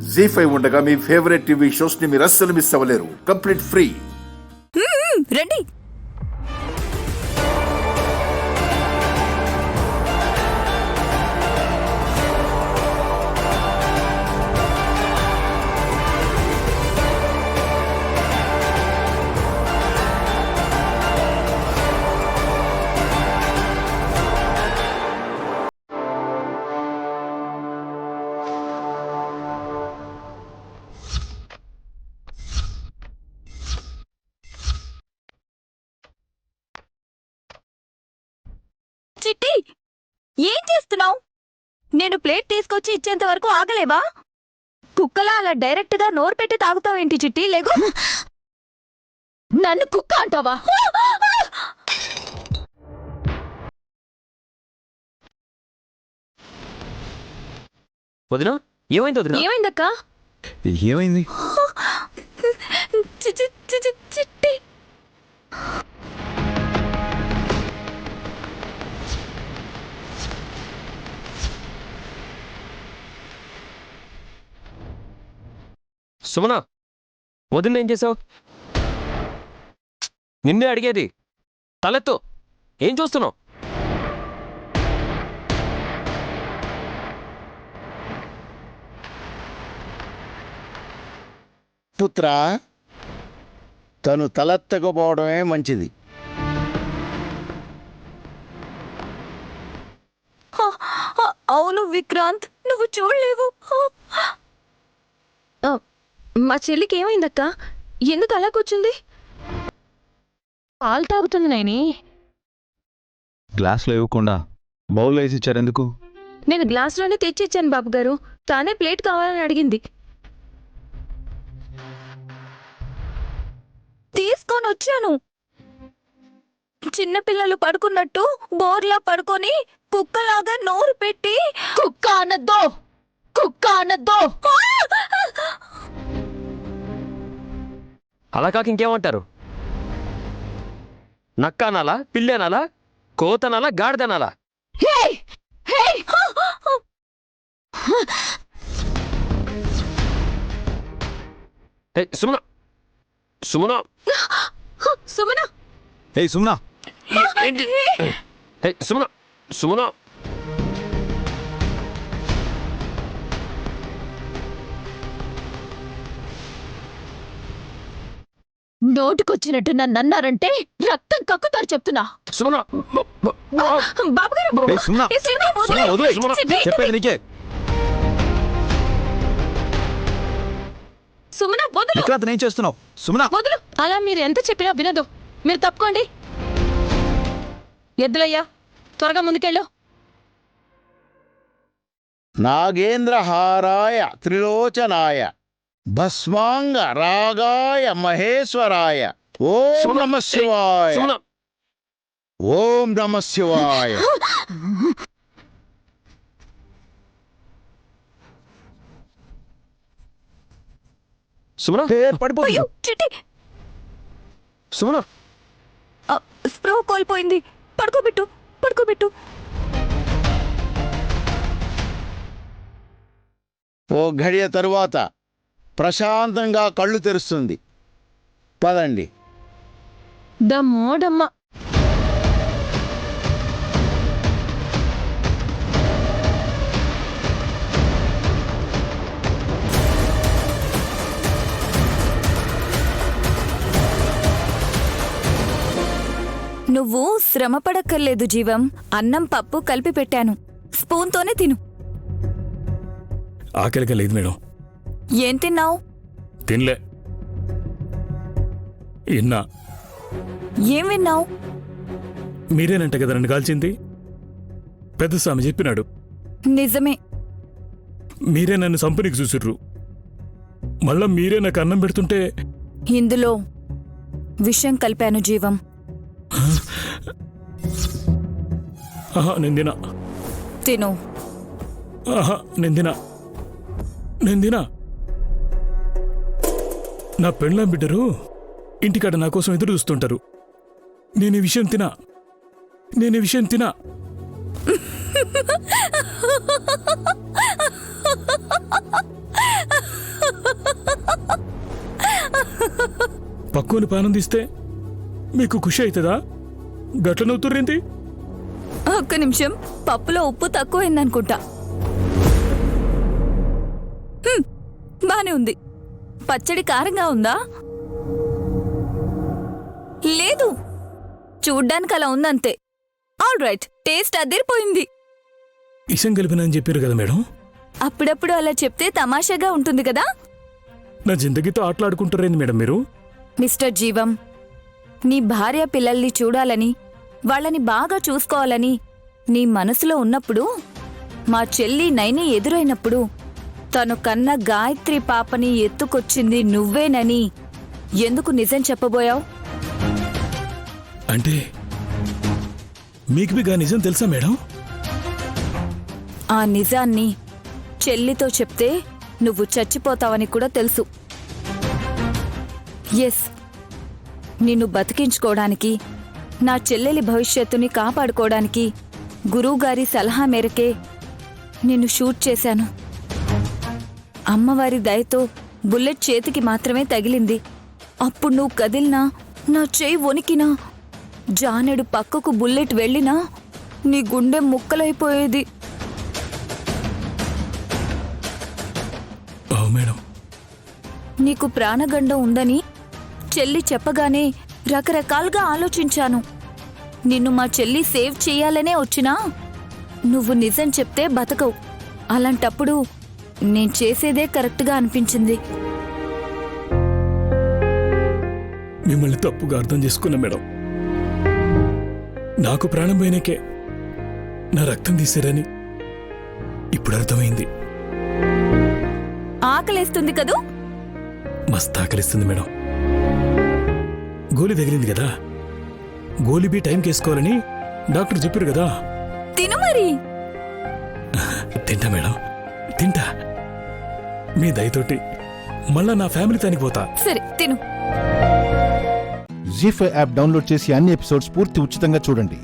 జీ5 ఉండగా మీ favourite TV shows ని మీరు అస్సలు మిస్ అవ్వలేరు. Complete free. రండి. చిట్టి, ఏం చేస్తున్నావు? నేను ప్లేట్ తీసుకొచ్చి ఇచ్చేంత వరకు ఆగలేవా? కుక్కలా అలా డైరెక్ట్ గా నోరు పెట్టి తాగుతావేంటి చిట్టి? లేకు. నన్ను కుక్క అంటావా? వదినా, ఏమైంది వదినా? ఏమైందక్క? ఏమైంది? చిట్టి, సుమన, వదిన ఏం చేసావు? నిన్నే అడిగేది. తలెత్తు. ఏం చూస్తున్నావు? పుత్రా, తను తలెత్తకపోవడమే మంచిది. అవును విక్రాంత్, నువ్వు చూడలేవు. మా చెల్లికి ఏమైందక్క? ఎందుకు అలా కూర్చుంది? పాలు తాగుతుంది నైని. గ్లాస్లో ఇవ్వకుండా బౌల్లో వేసి ఇచ్చారు ఎందుకు? నేను గ్లాసులోనే తెచ్చిచ్చాను బాబు గారు. తానే ప్లేట్ కావాలని అడిగింది. తీసుకొని వచ్చాను. చిన్నపిల్లలు పడుకున్నట్టు బోర్లా పడుకొని కుక్కలాగా నోరు పెట్టి కుక్క అనద్దో, కుక్క అనద్దో. అలా కాక ఇంకేమంటారు? నక్క అనాలా, పిల్లి అనాలా, కోతనాలా, గాడిదనాలా? సుమన, సుమన, సుమన, ఏయ్ సుమ్నా, సుమన, సుమన. నోటికొచ్చినట్టు నన్ను అన్నారంటే రక్తం కక్కుతారు చెప్తున్నా. సుమన, బాబుగారు, ఏయ్ సుమ్నా, సుమ్నా వదిలేయ్. చెప్పేది నీకే. సుమన వదులు, విక్రాంత్ ఏం చేస్తున్నావు? సుమ్నా వదులు. అలా మీరు ఎంత చెప్పినా వినదు. మీరు తప్పుకోండి. ఎద్దులయ్యా, త్వరగా ముందుకెళ్ళు. నాగేంద్రహారాయ త్రిలోచనాయ భస్మాంగ రాగాయ మహేశ్వరాయ ఓం నమ శివాయ, సుమన, ఓం నమ శివాయ. సుమన, పడిపోతుంది. అయ్యో, చిట్టి, సుమన. స్ప్రో కోల్పోయింది. పడుకోబెట్టు, పడుకోబెట్టు. ఓ ఘడియ తరువాత ప్రశాంతంగా కళ్ళు తెరుస్తుంది. పదండి. దమ్మోడమ్మ. నువ్వు శ్రమపడక్కర్లేదు జీవం. అన్నం పప్పు కలిపి పెట్టాను. స్పూన్తోనే తిను. ఆకలిగా లేదు మేడం. ఏం తిన్నావు? తినలే. ఇన్నా. ఏం విన్నావు? మీరేనంట కదా నన్ను కాల్చింది. పెద్ద స్వామి చెప్పినాడు. నిజమే. మీరే నన్ను సంపనికి చూసిర్రు. మళ్ళా మీరే నాకు అన్నం పెడుతుంటే ఇందులో విషం కలిపాను జీవం. ఆహా నేను తిను. ఆహా నేను నా పెళ్ళాం బిడ్డరు ఇంటికాడ నా కోసం ఎదురు చూస్తుంటారు. నేను ఈ విషయం తినా. పక్కువని పానం తీస్తే మీకు ఖుషి అవుతుందా? గట్ల నవ్వుతుర్రేంటి? ఒక్క నిమిషం, పప్పులో ఉప్పు తక్కువైందనుకుంటా. బానే ఉంది. పచ్చడి కారంగా ఉందా? లేదు, చూడ్డానికి అలా ఉందంతే. ఆల్ రైట్, టేస్ట్ అదిరిపోయింది. ఇషం కలిపినని చెప్పారు కదా మేడం. అప్పుడప్పుడు అలా చెప్తే తమాషాగా ఉంటుంది కదా. నా జిందగీతో ఆటలాడుకుంటారేంది మేడం మీరు? మిస్టర్ జీవం, నీ భార్య పిల్లల్ని చూడాలని, వాళ్ళని బాగా చూసుకోవాలని నీ మనసులో ఉన్నప్పుడు, మా చెల్లి నైని ఎదురైనప్పుడు తను కన్న గాయత్రి పాపని ఎత్తుకొచ్చింది నువ్వేనని ఎందుకు నిజం చెప్పబోయావు? అంటే మీకు బిగా నిజం తెలుసా మేడం? ఆ నిజాన్ని చెల్లితో చెప్తే నువ్వు చచ్చిపోతావని కూడా తెలుసు. ఎస్, నిన్ను బతికించుకోవడానికి, నా చెల్లెలి భవిష్యత్తుని కాపాడుకోవడానికి గురువుగారి సలహా మేరకే నిన్ను షూట్ చేశాను. అమ్మవారి దయతో బుల్లెట్ చేతికి మాత్రమే తగిలింది. అప్పుడు నువ్వు కదిలినా, నా చేయి వణికినా, జానెడు పక్కకు బుల్లెట్ వెళ్ళినా నీ గుండె ముక్కలైపోయేది. మేడం, నీకు ప్రాణగండం ఉందని చెల్లి చెప్పగానే రకరకాలుగా ఆలోచించాను. నిన్ను మా చెల్లి సేవ్ చెయ్యాలనే వచ్చినా నువ్వు నిజం చెప్తే బతకవు. అలాంటప్పుడు నేను చేసేదే కరెక్ట్గా అనిపించింది. మిమ్మల్ని తప్పుగా అర్థం చేసుకున్నా మేడం. నాకు ప్రాణం పోయినకే నా రక్తం తీసారని ఇప్పుడు అర్థమైంది. ఆకలేస్తుంది కదూ? మస్తు ఆకలిస్తుంది మేడం. గోలి తగిలింది కదా, గోలిబీ టైంకి వేసుకోవాలని డాక్టర్ చెప్పారు కదా. తిను మరి. తింటా మేడం, తింటా. మీ దయతోటి మళ్ళా నా ఫ్యామిలీ తానికి పోతా. సరే తిను. జీ5 యాప్ డౌన్లోడ్ చేసి అన్ని ఎపిసోడ్స్ పూర్తి ఉచితంగా చూడండి.